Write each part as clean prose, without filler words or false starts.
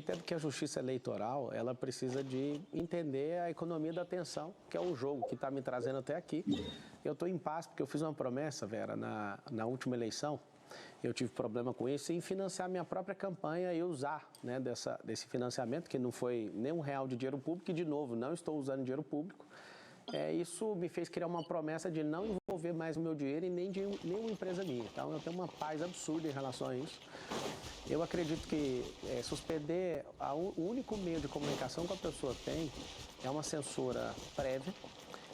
entendo que a justiça eleitoral, ela precisa de entender a economia da atenção, que é o jogo que está me trazendo até aqui. Eu estou em paz porque eu fiz uma promessa, Vera, na última eleição. Eu tive problema com isso, em financiar minha própria campanha e usar, né, desse financiamento, que não foi nem R$1 de dinheiro público, e, de novo, não estou usando dinheiro público. Isso me fez criar uma promessa de não envolver mais o meu dinheiro em nenhuma empresa minha. Então, eu tenho uma paz absurda em relação a isso. Eu acredito que suspender o único meio de comunicação que a pessoa tem é uma censura prévia.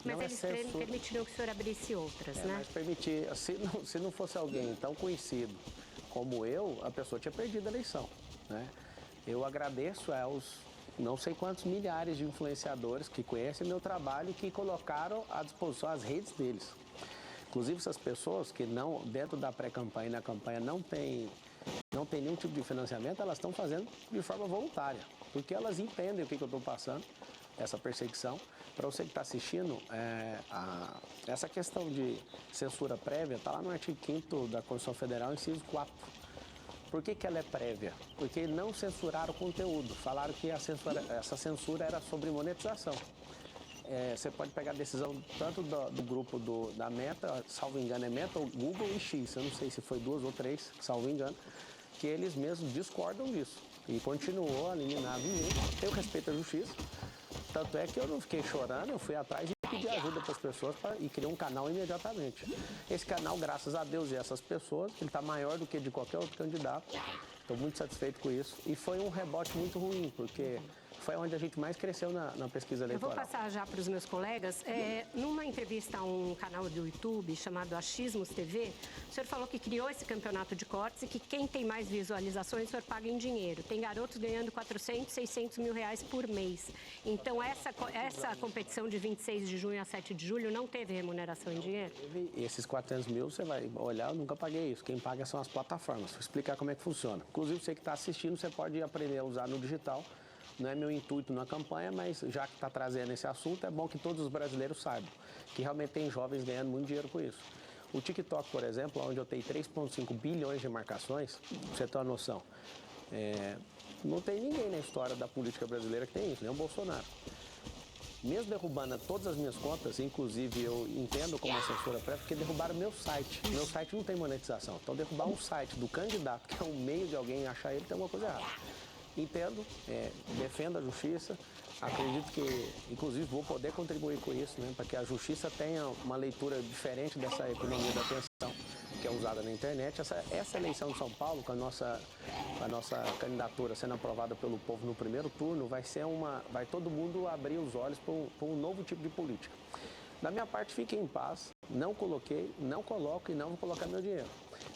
Mas eles permitiriam que o senhor abrisse outras, né? Mas permitir, se não fosse alguém tão conhecido como eu, a pessoa tinha perdido a eleição, né? Eu agradeço aos não sei quantos milhares de influenciadores que conhecem meu trabalho e que colocaram à disposição as redes deles. Inclusive, essas pessoas que não, dentro da pré-campanha e na campanha não tem nenhum tipo de financiamento, elas estão fazendo de forma voluntária, porque elas entendem o que eu estou passando, essa perseguição. Para você que está assistindo, essa questão de censura prévia está lá no artigo 5º da Constituição Federal, inciso 4. Por que ela é prévia? Porque não censuraram o conteúdo, falaram que essa censura era sobre monetização. Você pode pegar a decisão tanto do grupo da Meta, salvo engano é Meta, ou Google e X, eu não sei se foi 2 ou 3, salvo engano, que eles mesmos discordam disso. E continuou a liminar vigente. Eu respeito a justiça, tanto é que eu não fiquei chorando, eu fui atrás e pedi ajuda para as pessoas e criei um canal imediatamente. Esse canal, graças a Deus e essas pessoas, ele está maior do que de qualquer outro candidato. Estou muito satisfeito com isso. E foi um rebote muito ruim, porque foi onde a gente mais cresceu na pesquisa eleitoral. Eu vou passar já para os meus colegas. Numa entrevista a um canal do YouTube chamado Achismos TV, o senhor falou que criou esse campeonato de cortes e que quem tem mais visualizações, o senhor paga em dinheiro. Tem garotos ganhando 400, 600 mil reais por mês. Então, essa competição de 26 de junho a 7 de julho não teve remuneração em dinheiro? Esses 400 mil, você vai olhar, eu nunca paguei isso. Quem paga são as plataformas. Vou explicar como é que funciona. Inclusive, você que está assistindo, você pode aprender a usar no digital. Não é meu intuito na campanha, mas já que está trazendo esse assunto, é bom que todos os brasileiros saibam que realmente tem jovens ganhando muito dinheiro com isso. O TikTok, por exemplo, onde eu tenho 3,5 bilhões de marcações, pra você ter uma noção, não tem ninguém na história da política brasileira que tem isso, nem o Bolsonaro. Mesmo derrubando todas as minhas contas, inclusive eu entendo como uma censura prévia, porque derrubaram meu site. Meu site não tem monetização. Então, derrubar um site do candidato, que é um meio de alguém achar ele, tem alguma coisa errada. Entendo, defendo a justiça, acredito que, inclusive, vou poder contribuir com isso, né, para que a justiça tenha uma leitura diferente dessa economia da atenção que é usada na internet. Essa eleição de São Paulo, com a nossa candidatura sendo aprovada pelo povo no primeiro turno, vai todo mundo abrir os olhos para um novo tipo de política. Da minha parte, fiquem em paz, não coloquei, não coloco e não vou colocar meu dinheiro.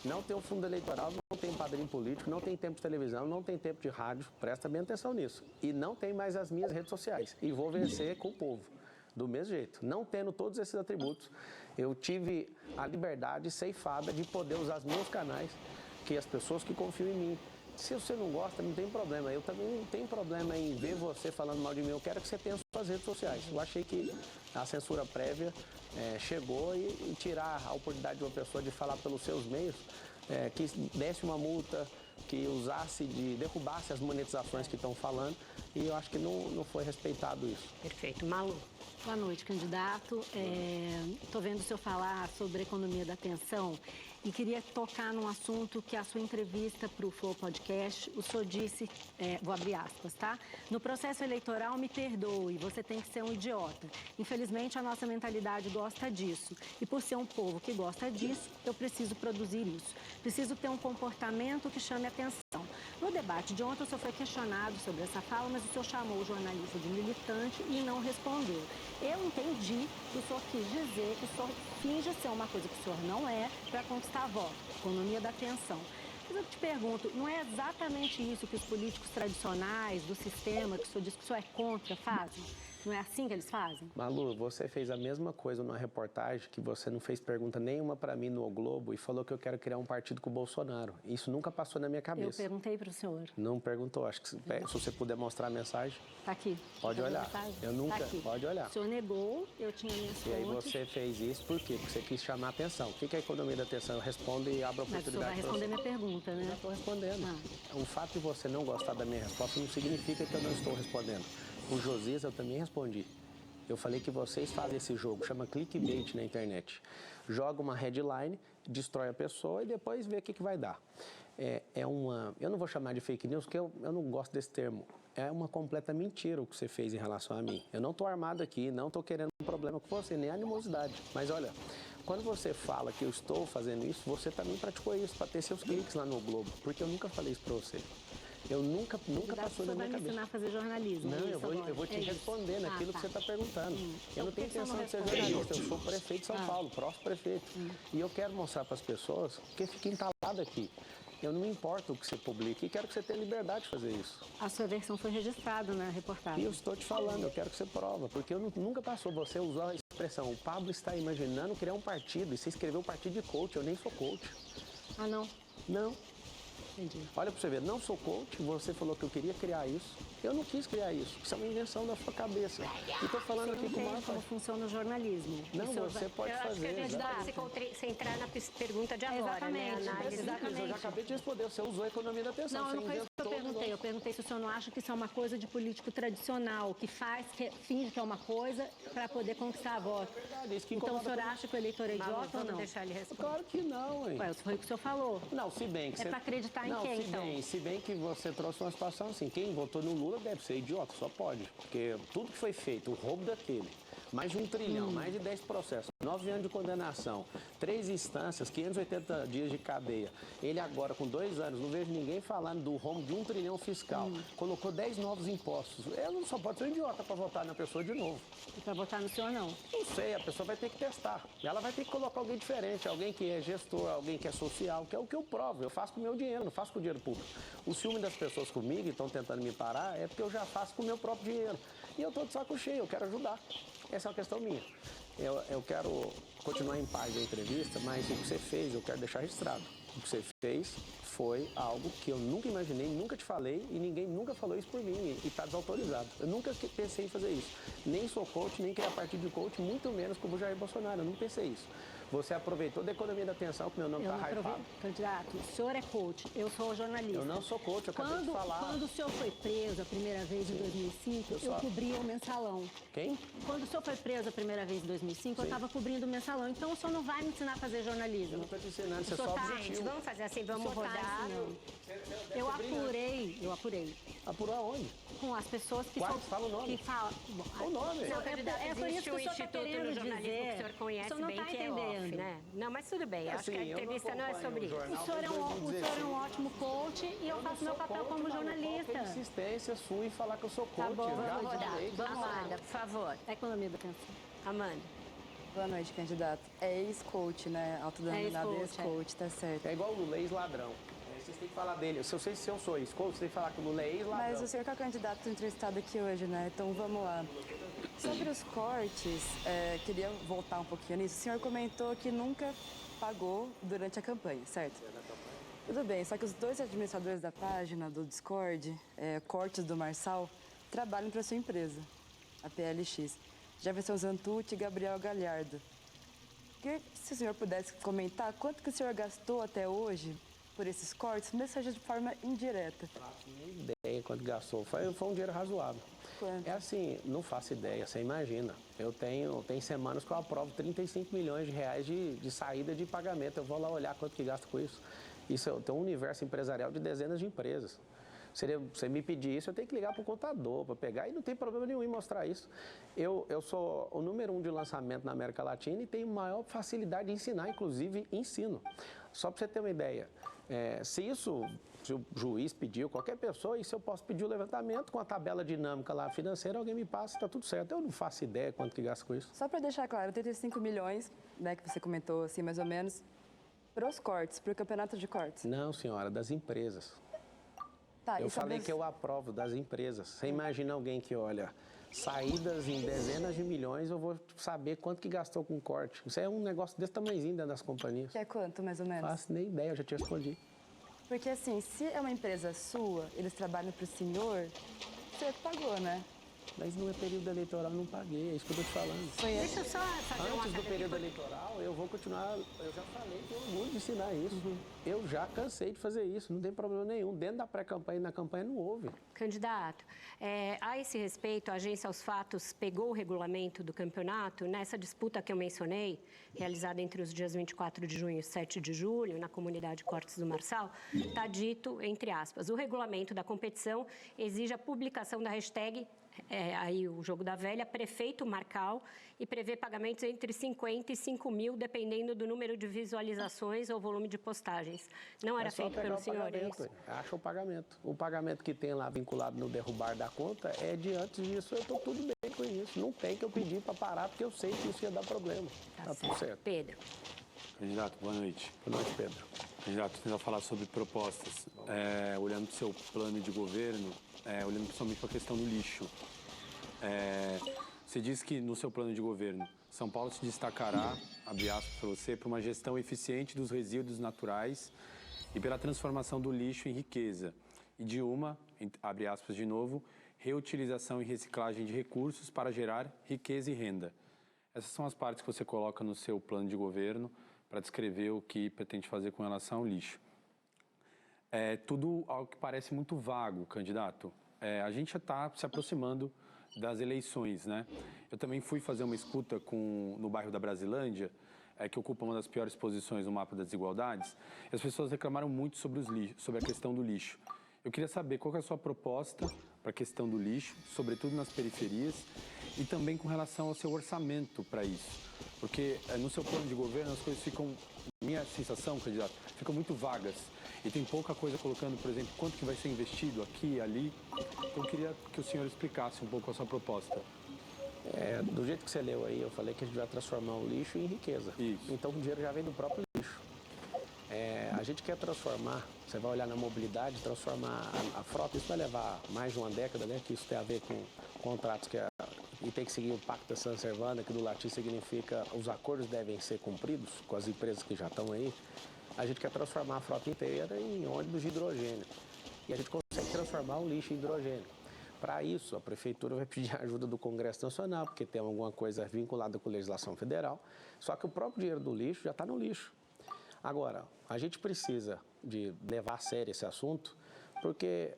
Não tem um fundo eleitoral, não tem padrinho político, não tem tempo de televisão, não tem tempo de rádio, presta bem atenção nisso. E não tem mais as minhas redes sociais. E vou vencer com o povo, do mesmo jeito. Não tendo todos esses atributos, eu tive a liberdade ceifada de poder usar os meus canais, que as pessoas que confiam em mim. Se você não gosta, não tem problema. Eu também não tenho problema em ver você falando mal de mim. Eu quero que você tenha suas redes sociais. Eu achei que a censura prévia chegou e tirar a oportunidade de uma pessoa de falar pelos seus meios, que desse uma multa, que derrubasse as monetizações que estão falando. E eu acho que não foi respeitado isso. Perfeito. Malu. Boa noite, candidato. Estou vendo o senhor falar sobre a economia da atenção e queria tocar num assunto que a sua entrevista para o Flow Podcast, o senhor disse, vou abrir aspas, tá? No processo eleitoral, me perdoe, você tem que ser um idiota. Infelizmente, a nossa mentalidade gosta disso. E por ser um povo que gosta disso, eu preciso produzir isso. Preciso ter um comportamento que chame atenção. No debate de ontem, o senhor foi questionado sobre essa fala, mas o senhor chamou o jornalista de militante e não respondeu. Eu entendi que o senhor quis dizer que o senhor finge ser uma coisa que o senhor não é para conquistar voto, economia da atenção. Mas eu te pergunto, não é exatamente isso que os políticos tradicionais do sistema, que o senhor diz que o senhor é contra, fazem? Não é assim que eles fazem? Malu, você fez a mesma coisa numa reportagem que você não fez pergunta nenhuma para mim no O Globo e falou que eu quero criar um partido com o Bolsonaro. Isso nunca passou na minha cabeça. Eu perguntei para o senhor. Não perguntou. Acho que se você puder mostrar a mensagem. Está aqui. Pode olhar. Eu nunca. Tá aqui. Pode olhar. O senhor negou, eu tinha minhas fontes. E aí você fez isso por quê? Porque você quis chamar a atenção. O que é a economia da atenção? Responde e abre a Mas o senhor vai oportunidade. responder minha pergunta, né? Já estou respondendo. O fato de você não gostar da minha resposta não significa que eu não estou respondendo. O Josias eu também respondi. Eu falei que vocês fazem esse jogo, chama clickbait na internet. Joga uma headline, destrói a pessoa e depois vê o que vai dar. Eu não vou chamar de fake news, porque eu não gosto desse termo. É uma completa mentira o que você fez em relação a mim. Eu não estou armado aqui, não estou querendo um problema com você, nem animosidade. Mas olha, quando você fala que eu estou fazendo isso, você também praticou isso para ter seus cliques lá no Globo. Porque eu nunca falei isso para você. Eu nunca passou na minha cabeça. Você vai me ensinar a fazer jornalismo? Não, eu vou te responder naquilo que você está perguntando. Eu não tenho intenção de ser jornalista, eu sou prefeito de São Paulo, próximo prefeito. E eu quero mostrar para as pessoas que fica entalado aqui. Eu não me importo o que você publica e quero que você tenha liberdade de fazer isso. A sua versão foi registrada na reportagem. E eu estou te falando, eu quero que você prova, porque nunca passou. Você usou a expressão, o Pablo está imaginando criar um partido, e você escreveu um partido de coach, eu nem sou coach. Ah, não? Não. Entendi. Olha para você ver, não sou coach, você falou que eu queria criar isso. Eu não quis criar isso, isso é uma invenção da sua cabeça. E estou falando aqui com o maior... como funciona o jornalismo. Não, você pode fazer. Eu acho que você entrar na pergunta de agora, exatamente, né? Exatamente. Eu já acabei de responder, você usou a economia da atenção. Não foi isso que eu perguntei. Eu perguntei se o senhor não acha que isso é uma coisa de político tradicional, que finge que é uma coisa para poder conquistar a voto. Então o senhor acha que o eleitor é idiota ou não? Deixar ele responder. Claro que não, hein? Foi o que o senhor falou. Não, se bem que é para acreditar em quem, então? Se bem que você trouxe uma situação assim, quem votou no Lula deve ser idiota, só pode. Porque tudo que foi feito, o roubo daquele, mais de 1 trilhão, mais de 10 processos, 9 anos de condenação, 3 instâncias, 580 dias de cadeia. Ele agora, com 2 anos, não vejo ninguém falando do rombo de 1 trilhão fiscal. Colocou 10 novos impostos. Ela não só pode ser um idiota para votar na pessoa de novo. E para votar no senhor, não? Não sei, a pessoa vai ter que testar. Ela vai ter que colocar alguém diferente, alguém que é gestor, alguém que é social, que é o que eu provo. Eu faço com o meu dinheiro, não faço com o dinheiro público. O ciúme das pessoas comigo e estão tentando me parar é porque eu já faço com o meu próprio dinheiro. E eu estou de saco cheio, eu quero ajudar. Essa é uma questão minha. Eu quero continuar em paz a entrevista, mas o que você fez eu quero deixar registrado. O que você fez foi algo que eu nunca imaginei, nunca te falei e ninguém nunca falou isso por mim e está desautorizado. Eu nunca pensei em fazer isso. Nem sou coach, nem criar partido de coach, muito menos como o Jair Bolsonaro. Eu não pensei isso. Você aproveitou da economia da atenção, que meu nome está hypado. Candidato, o senhor é coach, eu sou jornalista. Eu não sou coach, eu acabei de falar. Quando o senhor foi preso a primeira vez em 2005, eu cobria o Mensalão. Quem? Quando o senhor foi preso a primeira vez em 2005, eu estava cobrindo o Mensalão. Então o senhor não vai me ensinar a fazer jornalismo. Eu não estou te ensinando, você só objetivo. Gente, vamos fazer assim, vamos rodar. Eu apurei. Apurou aonde? Com as pessoas que fala o nome. Que falam. O nome. É por isso que o senhor está querendo dizer. Que o senhor conhece bem, que é off, né? Não, mas tudo bem. Acho que a entrevista não é sobre isso. O senhor é um ótimo coach e eu faço meu papel como jornalista. Qual insistência sua em falar que eu sou coach? Tá bom, vamos rodar. Amanda, por favor. Economia da atenção. Amanda. Boa noite, candidato. É ex-coach, né? Autodenominado ex-coach, tá certo. É igual o Lula, ex-ladrão. Vocês têm que falar dele. Se eu sou ex-coach, você tem que falar que o Lula é ex-ladrão. Mas o senhor que é o candidato entrevistado aqui hoje, né? Então vamos lá. Sobre os cortes, queria voltar um pouquinho nisso. O senhor comentou que nunca pagou durante a campanha, certo? Tudo bem, só que os 2 administradores da página do Discord, Cortes do Marçal, trabalham para sua empresa, a PLX. Jefferson Zantucci e Gabriel Galhardo. Queria que se o senhor pudesse comentar quanto que o senhor gastou até hoje por esses cortes, mesmo que seja de forma indireta. Não faço nem ideia quanto gastou. Foi um dinheiro razoável. Quanto? É assim, não faço ideia, você imagina. Tem semanas que eu aprovo 35 milhões de reais de saída de pagamento. Eu vou lá olhar quanto que gasto com isso. Tem um universo empresarial de dezenas de empresas. Se você me pedir isso, eu tenho que ligar para o contador para pegar e não tem problema nenhum em mostrar isso. Eu sou o número 1 de lançamento na América Latina e tenho maior facilidade de ensinar, inclusive ensino. Só para você ter uma ideia, se o juiz pediu, qualquer pessoa, isso eu posso pedir o levantamento com a tabela dinâmica lá financeira, alguém me passa, está tudo certo. Eu não faço ideia quanto que gasta com isso. Só para deixar claro, 35 milhões, né, que você comentou assim mais ou menos, para os cortes, para o campeonato de cortes. Não, senhora, das empresas. Tá, eu e sobre falei os- que eu aprovo das empresas. Você imagina alguém que olha saídas em dezenas de milhões, eu vou saber quanto que gastou com corte. Isso é um negócio desse tamanhozinho dentro das companhias. Que é quanto, mais ou menos? Não faço nem ideia, eu já te respondi. Porque assim, se é uma empresa sua, eles trabalham para o senhor, você pagou, né? Mas no período eleitoral eu não paguei, é isso que eu tô te falando. Deixa eu só fazer uma Antes do saída período aqui. eleitoral, eu vou continuar, eu já falei que eu orgulho de ensinar isso. Eu já cansei de fazer isso, não tem problema nenhum. Dentro da pré-campanha e na campanha não houve. Candidato, a esse respeito, a Agência aos Fatos pegou o regulamento do campeonato nessa disputa que eu mencionei, realizada entre os dias 24 de junho e 7 de julho, na comunidade Cortes do Marçal, está dito, entre aspas, o regulamento da competição exige a publicação da hashtag, aí o jogo da velha, prefeito Marcal, e prevê pagamentos entre 50 e 5 mil, dependendo do número de visualizações ou volume de postagens. Não era É só feito pegar pelo o senhor, é pagamento, isso? acha o pagamento. O pagamento que tem lá vinculado no derrubar da conta é de antes disso, eu estou tudo bem com isso. Não tem que eu pedir para parar, porque eu sei que isso ia dar problema. Tá tudo certo. Pedro. Candidato, boa noite. Boa noite, Pedro. Candidato, tentar falar sobre propostas. Olhando para o seu plano de governo, olhando principalmente para a questão do lixo. Você diz que no seu plano de governo, São Paulo se destacará, abre aspas para você, por uma gestão eficiente dos resíduos naturais e pela transformação do lixo em riqueza. E de uma, abre aspas de novo, reutilização e reciclagem de recursos para gerar riqueza e renda. Essas são as partes que você coloca no seu plano de governo para descrever o que pretende fazer com relação ao lixo. Tudo algo que parece muito vago, candidato. A gente já está se aproximando das eleições, né? Eu também fui fazer uma escuta no bairro da Brasilândia, que ocupa uma das piores posições no mapa das desigualdades, e as pessoas reclamaram muito sobre a questão do lixo. Eu queria saber qual que é a sua proposta para a questão do lixo, sobretudo nas periferias, e também com relação ao seu orçamento para isso. Porque no seu plano de governo as coisas ficam, minha sensação, candidato, ficam muito vagas. E tem pouca coisa colocando, por exemplo, quanto que vai ser investido aqui e ali. Então eu queria que o senhor explicasse um pouco a sua proposta. Do jeito que você leu aí, eu falei que a gente vai transformar o lixo em riqueza. Isso. Então o dinheiro já vem do próprio lixo. A gente quer transformar, você vai olhar na mobilidade, transformar a frota, isso vai levar mais de uma década, né? Que isso tem a ver com contratos e tem que seguir o Pacto da San Servanda, que do latim significa os acordos devem ser cumpridos com as empresas que já estão aí. A gente quer transformar a frota inteira em ônibus de hidrogênio. E a gente consegue transformar o lixo em hidrogênio. Para isso, a Prefeitura vai pedir a ajuda do Congresso Nacional, porque tem alguma coisa vinculada com a legislação federal. Só que o próprio dinheiro do lixo já está no lixo. Agora, a gente precisa de levar a sério esse assunto, porque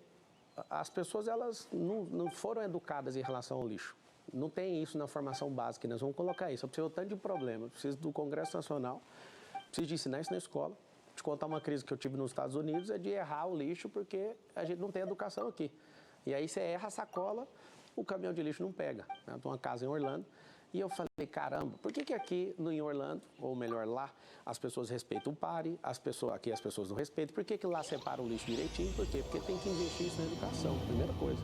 as pessoas elas não foram educadas em relação ao lixo. Não tem isso na formação básica, nós vamos colocar isso. Eu preciso de tanto de problema, eu preciso do Congresso Nacional, preciso de ensinar isso na escola. Te contar uma crise que eu tive nos Estados Unidos é de errar o lixo porque a gente não tem educação aqui. E aí você erra a sacola, o caminhão de lixo não pega. Eu tenho uma casa em Orlando e eu falei, caramba, por que aqui em Orlando, ou melhor lá, as pessoas respeitam o pare, aqui as pessoas não respeitam, por que lá separa o lixo direitinho? Por quê? Porque tem que investir isso na educação, primeira coisa.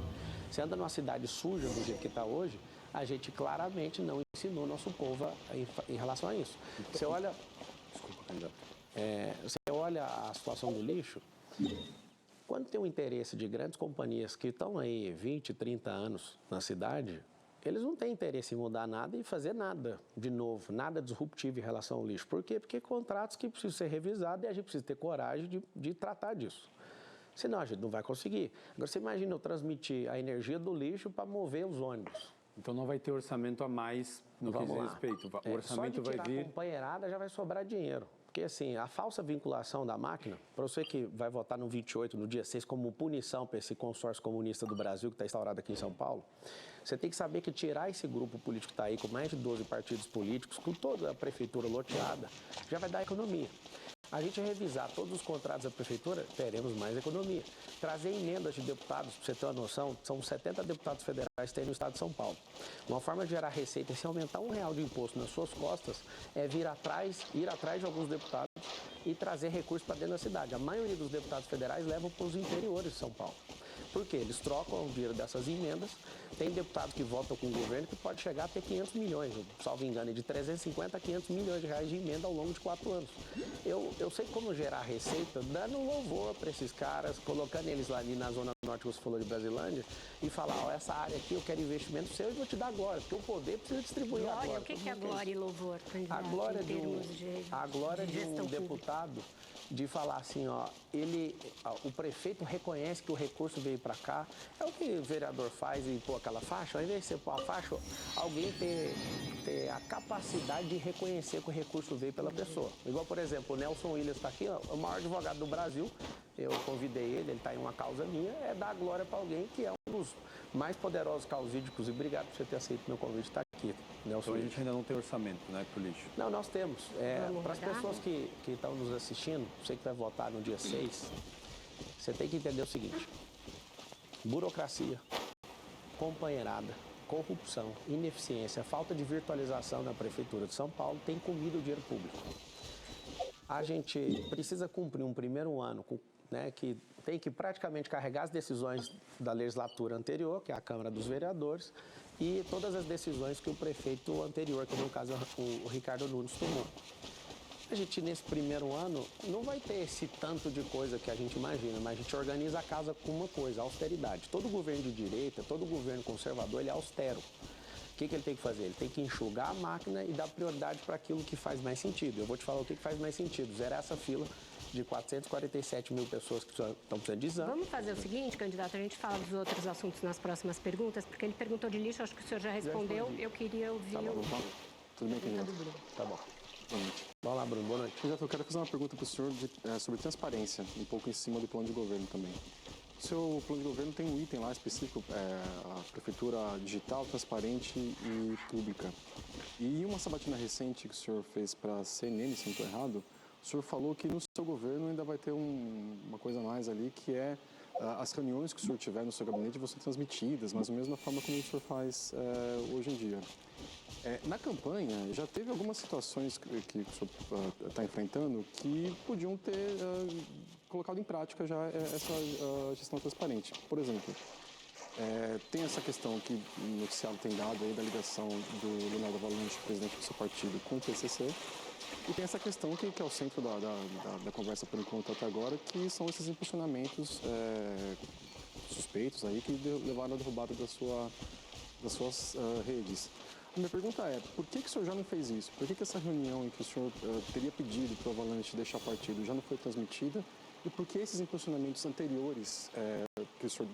Você anda numa cidade suja do jeito que está hoje, a gente claramente não ensinou nosso povo em relação a isso. Você olha... Desculpa, candidato. Você olha a situação do lixo, quando tem um interesse de grandes companhias que estão aí 20, 30 anos na cidade, eles não têm interesse em mudar nada e fazer nada de novo, nada disruptivo em relação ao lixo. Por quê? Porque contratos que precisam ser revisados e a gente precisa ter coragem de tratar disso. Senão a gente não vai conseguir. Agora você imagina eu transmitir a energia do lixo para mover os ônibus. Então não vai ter orçamento a mais no que diz respeito. O orçamento vai vir... Só de tirar a companheirada já vai sobrar dinheiro. Porque, assim, a falsa vinculação da máquina, para você que vai votar no 28, no dia 6, como punição para esse consórcio comunista do Brasil que está instaurado aqui em São Paulo, você tem que saber que tirar esse grupo político que está aí, com mais de 12 partidos políticos, com toda a prefeitura loteada, já vai dar economia. A gente revisar todos os contratos da prefeitura, teremos mais economia. Trazer emendas de deputados, para você ter uma noção, são 70 deputados federais que tem no estado de São Paulo. Uma forma de gerar receita, se aumentar R$1 de imposto nas suas costas, é ir atrás de alguns deputados e trazer recursos para dentro da cidade. A maioria dos deputados federais levam para os interiores de São Paulo. Por quê? Eles trocam o dinheiro dessas emendas. Tem deputados que votam com o governo que pode chegar a ter 500 milhões, salvo engano, de 350 a 500 milhões de reais de emenda ao longo de 4 anos. Eu sei como gerar receita, dando louvor para esses caras, colocando eles lá ali na Zona Norte, que você falou de Brasilândia, e falar, ó, essa área aqui eu quero investimento seu e vou te dar glória, porque o poder precisa distribuir Glória, agora. o que é glória e louvor, candidato, A glória em termos de um gestão pública? deputado de falar assim, ó, o prefeito reconhece que o recurso veio para cá, é o que o vereador faz e pôr aquela faixa, ao invés de você pôr a faixa, alguém ter a capacidade de reconhecer que o recurso veio pela pessoa. Igual, por exemplo, o Nelson Williams está aqui, ó, o maior advogado do Brasil, eu convidei ele está em uma causa minha, é dar glória para alguém que é um dos mais poderosos causídicos, e obrigado por você ter aceito meu convite de estar aqui, Nelson. Então a gente ainda não tem orçamento, né, pro lixo? Não, nós temos. Para as pessoas que estão nos assistindo, você que vai votar no dia 6, você tem que entender o seguinte: burocracia, companheirada, corrupção, ineficiência, falta de virtualização na Prefeitura de São Paulo tem comido o dinheiro público. A gente precisa cumprir um primeiro ano, né, que tem que praticamente carregar as decisões da legislatura anterior, que é a Câmara dos Vereadores, e todas as decisões que o prefeito anterior, que no caso o Ricardo Nunes, tomou. A gente, nesse primeiro ano, não vai ter esse tanto de coisa que a gente imagina, mas a gente organiza a casa com uma coisa, austeridade. Todo governo de direita, todo governo conservador, ele é austero. O que ele tem que fazer? Ele tem que enxugar a máquina e dar prioridade para aquilo que faz mais sentido. Eu vou te falar o que faz mais sentido. Zerar essa fila de 447 mil pessoas que estão precisando de exame. Vamos fazer o seguinte, candidato, a gente fala dos outros assuntos nas próximas perguntas, porque ele perguntou de lixo, acho que o senhor já respondeu. Eu queria ouvir o... Tudo bem, candidato? Tá bom. Boa noite. Vamos lá, Bruno. Boa noite. Candidato, eu quero fazer uma pergunta para o senhor sobre transparência, um pouco em cima do plano de governo também. O seu plano de governo tem um item lá específico, a prefeitura digital, transparente e pública. E em uma sabatina recente que o senhor fez para a CNN, se não estou errado, o senhor falou que no seu governo ainda vai ter uma coisa a mais ali, que é as reuniões que o senhor tiver no seu gabinete vão ser transmitidas, mais ou menos da forma como o senhor faz hoje em dia. Na campanha, já teve algumas situações que o senhor está enfrentando que podiam ter colocado em prática já essa gestão transparente. Por exemplo, tem essa questão que o noticiário tem dado aí da ligação do Leonardo Avalanche, presidente do seu partido, com o PCC. E tem essa questão que é o centro da conversa por enquanto até agora, que são esses impulsionamentos suspeitos aí que levaram à derrubada das suas redes. A minha pergunta é, por que o senhor já não fez isso? Por que essa reunião em que o senhor teria pedido para o Avalanche deixar partido já não foi transmitida? E por que esses impulsionamentos anteriores que o senhor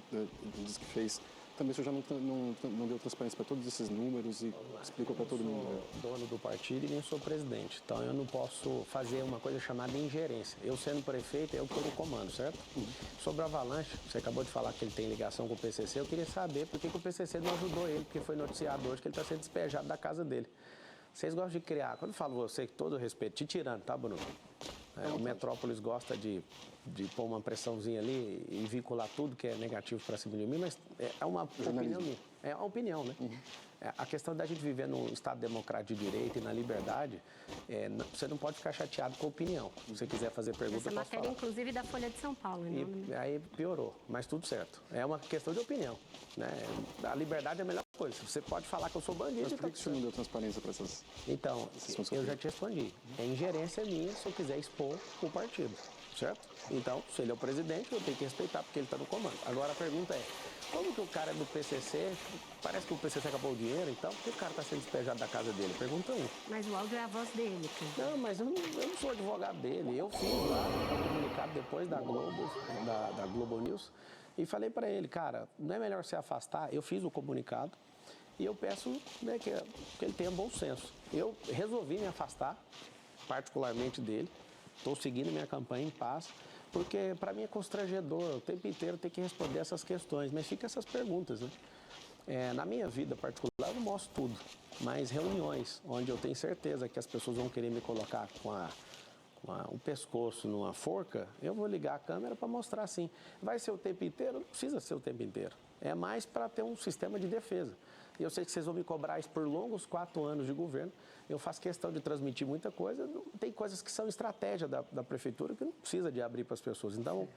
disse que fez, também o senhor já não deu transparência para todos esses números e explicou para todo mundo? Eu sou dono do partido e nem sou presidente, então eu não posso fazer uma coisa chamada ingerência. Eu sendo prefeito, eu estou no comando, certo? Sobre a Avalanche, você acabou de falar que ele tem ligação com o PCC, eu queria saber por que o PCC não ajudou ele, porque foi noticiado hoje que ele está sendo despejado da casa dele. Vocês gostam de criar, quando eu falo você, com todo respeito, te tirando, tá, Bruno? O Metrópolis gosta de pôr uma pressãozinha ali e vincular tudo que é negativo para cima de mim, mas é uma opinião minha. É uma opinião, né? A questão da gente viver num Estado democrático de direito e na liberdade, você não pode ficar chateado com a opinião. Se você quiser fazer pergunta, Essa matéria, inclusive, da Folha de São Paulo. E aí piorou, mas tudo certo. É uma questão de opinião, né? A liberdade é a melhor coisa. Você pode falar que eu sou bandido. Mas por que o senhor não deu transparência para essas... Então, eu já te respondi. É ingerência minha se eu quiser expor o partido, certo? Então, se ele é o presidente, eu tenho que respeitar, porque ele está no comando. Agora, a pergunta é, como que o cara é do PCC, parece que o PCC acabou o dinheiro, então por que o cara está sendo despejado da casa dele? Pergunta um. Mas o áudio é a voz dele. Não, mas eu não sou advogado dele. Eu fiz lá um comunicado depois da Globo News e falei para ele, cara, não é melhor se afastar? Eu fiz o comunicado e eu peço, né, que ele tenha bom senso. Eu resolvi me afastar, particularmente dele. Estou seguindo minha campanha em paz, porque para mim é constrangedor o tempo inteiro ter que responder essas questões, mas fica essas perguntas, né? Na minha vida particular eu não mostro tudo, mas reuniões onde eu tenho certeza que as pessoas vão querer me colocar com o pescoço numa forca, eu vou ligar a câmera para mostrar assim. Vai ser o tempo inteiro? Não precisa ser o tempo inteiro. É mais para ter um sistema de defesa. E eu sei que vocês vão me cobrar isso por longos 4 anos de governo. Eu faço questão de transmitir muita coisa. Tem coisas que são estratégia da prefeitura que não precisa de abrir para as pessoas. Então,